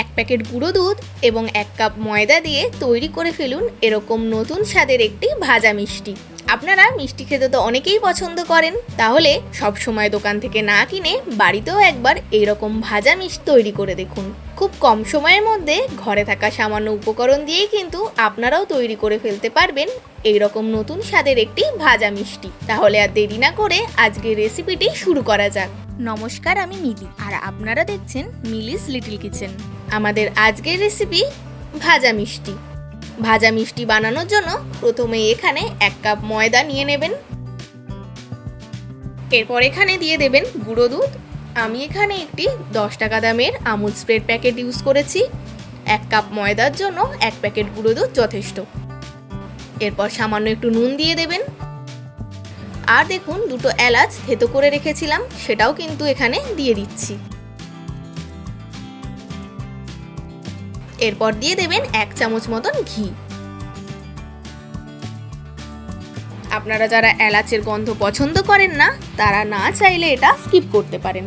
এক প্যাকেট গুঁড়ো দুধ এবং 1 কাপ ময়দা দিয়ে তৈরি করে ফেলুন এরকম নতুন স্বাদের একটি ভাজা মিষ্টি। আপনারা মিষ্টি খেতে তো অনেকেই পছন্দ করেন, তাহলে সব সময় দোকান থেকে না কিনে বাড়িতেও একবার এইরকম ভাজা মিষ্টি তৈরি করে দেখুন। খুব কম সময়ের মধ্যে ঘরে থাকা সামান্য উপকরণ দিয়েই কিন্তু আপনারাও তৈরি করে ফেলতে পারবেন এইরকম নতুন স্বাদের একটি ভাজা মিষ্টি। তাহলে আর দেরি না করে আজকের রেসিপিটি শুরু করা যাক। নমস্কার, আমি মিলি আর আপনারা দেখছেন মিলিস লিটল কিচেন। আমাদের আজকের রেসিপি ভাজা মিষ্টি। ভাজা মিষ্টি বানানোর জন্য প্রথমে এখানে 1 কাপ ময়দা নিয়ে নেবেন। এরপর এখানে দিয়ে দেবেন গুঁড়ো দুধ। আমি এখানে একটি 10 টাকা দামের আমুল স্প্রেড প্যাকেট ইউজ করেছি। 1 কাপ ময়দার জন্য 1 প্যাকেট গুঁড়ো দুধ যথেষ্ট। এরপর সামান্য একটু নুন দিয়ে দেবেন। আর দেখুন, 2টো এলাচ থেতো করে রেখেছিলাম, সেটাও কিন্তু এখানে দিয়ে দিচ্ছি। এরপর দিয়ে দেবেন 1 চামচ মতন ঘি। আপনারা যারা এলাচের গন্ধ পছন্দ করেন না, তারা না চাইলে এটা স্কিপ করতে পারেন।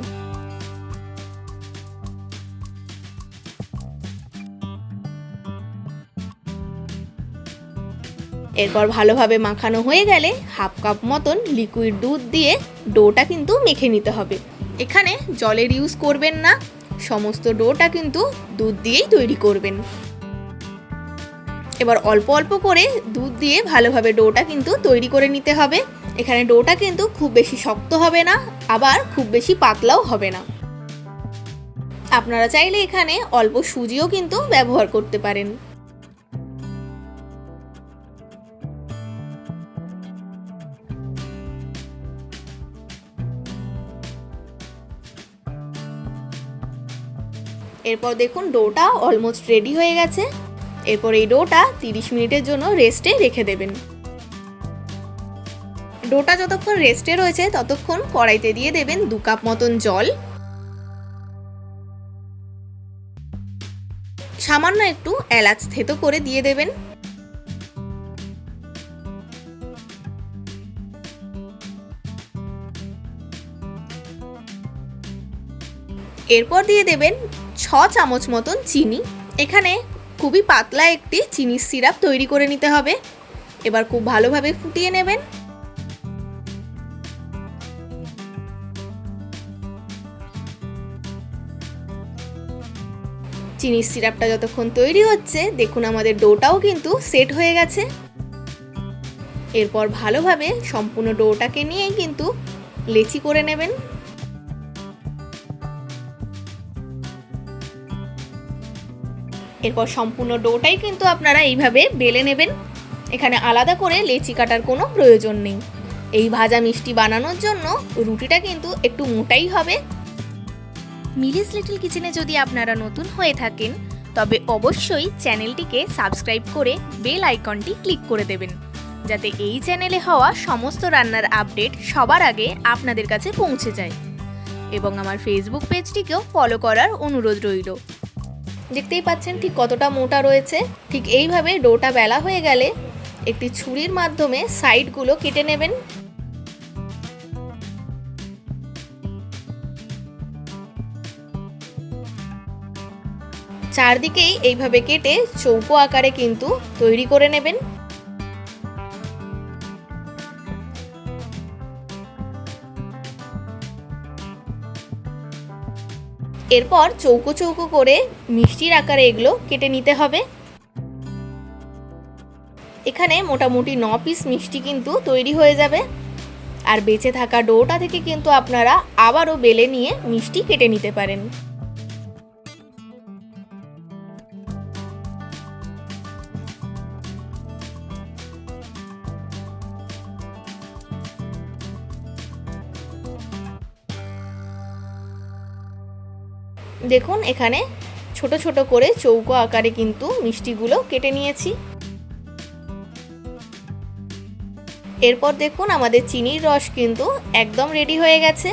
এরপর ভালোভাবে মাখানো হয়ে গেলে 1/2 কাপ মতন লিকুইড দুধ দিয়ে ডোটা কিন্তু মেখে নিতে হবে। এখানে জলের ইউজ করবেন না, সমস্ত ডোটা কিন্তু দুধ দিয়েই তৈরি করবেন। এবার অল্প অল্প করে দুধ দিয়ে ভালোভাবে ডোটা কিন্তু তৈরি করে নিতে হবে। এখানে ডোটা কিন্তু খুব বেশি শক্ত হবে না, আবার খুব বেশি পাতলাও হবে না। আপনারা চাইলে এখানে অল্প সুজিও কিন্তু ব্যবহার করতে পারেন। এরপর দেখুন, ডোটা অলমোস্ট রেডি হয়ে গেছে। এরপর এই ডোটা 30 মিনিটের জন্য রেস্টে রেখে দেবেন। ডোটা যতক্ষণ রেস্টে রয়েছে ততক্ষণ কড়াইতে দিয়ে দেবেন 2 কাপ মতন জল। সামান্য একটু এলাচ থেতো করে দিয়ে দেবেন। এরপর দিয়ে দেবেন 6 চামচ মতন চিনি। এখানে খুবই পাতলা একটি চিনির সিরাপ তৈরি করে নিতে হবে। এবার খুব ভালোভাবে ফুটিয়ে নেবেন। চিনির সিরাপটা যতক্ষণ তৈরি হচ্ছে, দেখুন আমাদের ডোটাও কিন্তু সেট হয়ে গেছে। এরপর ভালোভাবে সম্পূর্ণ ডোটাকে নিয়ে কিন্তু লেচি করে নেবেন। এরপর সম্পূর্ণ ডোটাই কিন্তু আপনারা এইভাবে বেলে নেবেন। এখানে আলাদা করে লেচি কাটার কোনো প্রয়োজন নেই। এই ভাজা মিষ্টি বানানোর জন্য রুটিটা কিন্তু একটু মোটাই হবে। মিলিস লিটল কিচেনে যদি আপনারা নতুন হয়ে থাকেন, তবে অবশ্যই চ্যানেলটিকে সাবস্ক্রাইব করে বেল আইকনটি ক্লিক করে দেবেন, যাতে এই চ্যানেলে হওয়া সমস্ত রান্নার আপডেট সবার আগে আপনাদের কাছে পৌঁছে যায়। এবং আমার ফেসবুক পেজটিকেও ফলো করার অনুরোধ রইল। দেখতেই পাচ্ছেন ঠিক কতটা মোটা রয়েছে। ঠিক এইভাবে ডোটা বেলা হয়ে গেলে একটি ছুরির মাধ্যমে সাইডগুলো কেটে নেবেন। চারদিকেই এইভাবে কেটে চৌকো আকারে কিন্তু তৈরি করে নেবেন। এরপর চৌকো চৌকো করে মিষ্টির আকারে এগুলো কেটে নিতে হবে। এখানে মোটামুটি 9 পিস মিষ্টি কিন্তু তৈরি হয়ে যাবে। আর বেঁচে থাকা ডোটা থেকে কিন্তু আপনারা আবারও বেলে নিয়ে মিষ্টি কেটে নিতে পারেন। দেখুন, এখানে ছোট ছোট করে চৌকো আকারে কিন্তু মিষ্টিগুলো কেটে নিয়েছি। এরপর দেখুন, আমাদের চিনির রস কিন্তু একদম রেডি হয়ে গেছে।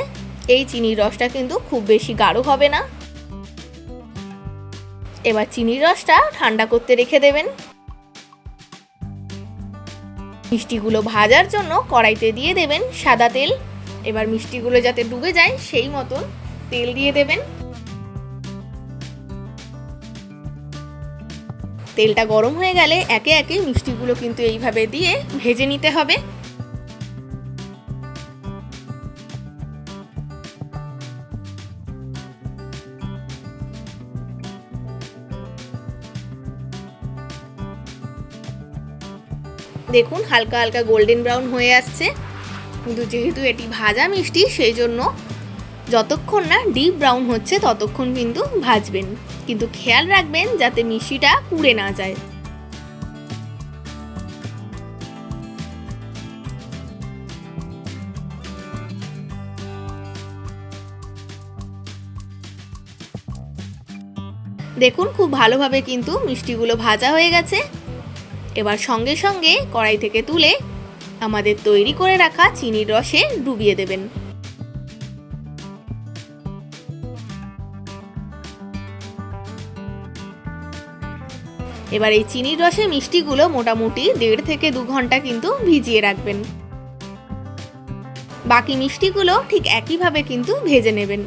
এই চিনির রসটা কিন্তু খুব বেশি গাঢ় হবে না। এবার চিনির রসটা ঠান্ডা করতে রেখে দেবেন। মিষ্টিগুলো ভাজার জন্য কড়াইতে দিয়ে দেবেন সাদা তেল। এবার মিষ্টিগুলো যাতে ডুবে যায় সেই মতন তেল দিয়ে দেবেন। তেলটা গরম হয়ে গেলে একে একে মিষ্টিগুলো কিন্তু এইভাবে দিয়ে ভেজে নিতে হবে। দেখুন হালকা হালকা গোল্ডেন ব্রাউন হয়ে আসছে, কিন্তু যেহেতু এটি ভাজা মিষ্টি সেই জন্য যতক্ষণ না ডিপ ব্রাউন হচ্ছে ততক্ষণ কিন্তু ভাজবেন, কিন্তু খেয়াল রাখবেন যাতে মিষ্টিটা পুড়ে না যায়। দেখুন খুব ভালোভাবে কিন্তু মিষ্টিগুলো ভাজা হয়ে গেছে। এবার সঙ্গে সঙ্গে কড়াই থেকে তুলে আমাদের তৈরি করে রাখা চিনির রসে ডুবিয়ে দেবেন। এবার এই চিনির রসে মিষ্টিগুলো মোটামুটি 1.5 থেকে 2 ঘন্টা কিন্তু ভিজিয়ে রাখবেন। বাকি মিষ্টিগুলো ঠিক একইভাবে কিন্তু ভেজে নেবেন।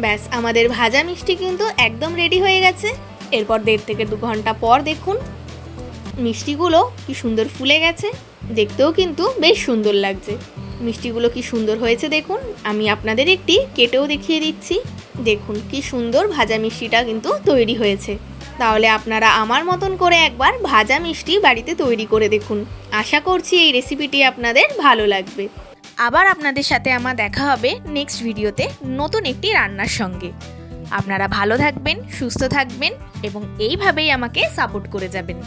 ব্যাস আমাদের ভাজা মিষ্টি কিন্তু একদম রেডি হয়ে গেছে। এরপর 1.5 থেকে 2 ঘন্টা পর দেখুন মিষ্টিগুলো কি সুন্দর ফুলে গেছে, দেখতেও কিন্তু বেশ সুন্দর লাগছে। মিষ্টিগুলো কি সুন্দর হয়েছে দেখুন, আমি আপনাদের একটি কেটেও দেখিয়ে দিচ্ছি। দেখুন কি সুন্দর ভাজা মিষ্টিটা কিন্তু তৈরি হয়েছে। তাহলে আপনারা আমার মতন করে একবার ভাজা মিষ্টি বাড়িতে তৈরি করে দেখুন। আশা করছি এই রেসিপিটি আপনাদের ভালো লাগবে। আবার আপনাদের সাথে আমার দেখা হবে নেক্সট ভিডিওতে নতুন একটি রান্নার সঙ্গে। আপনারা ভালো থাকবেন, সুস্থ থাকবেন এবং এইভাবেই আমাকে সাপোর্ট করে যাবেন।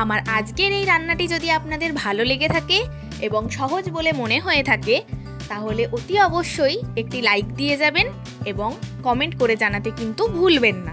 আমার আজকের এই রান্নাটি যদি আপনাদের ভালো লেগে থাকে এবং সহজ বলে মনে হয়ে থাকে তাহলে অতি অবশ্যই একটি লাইক দিয়ে যাবেন এবং কমেন্ট করে জানাতে কিন্তু ভুলবেন না।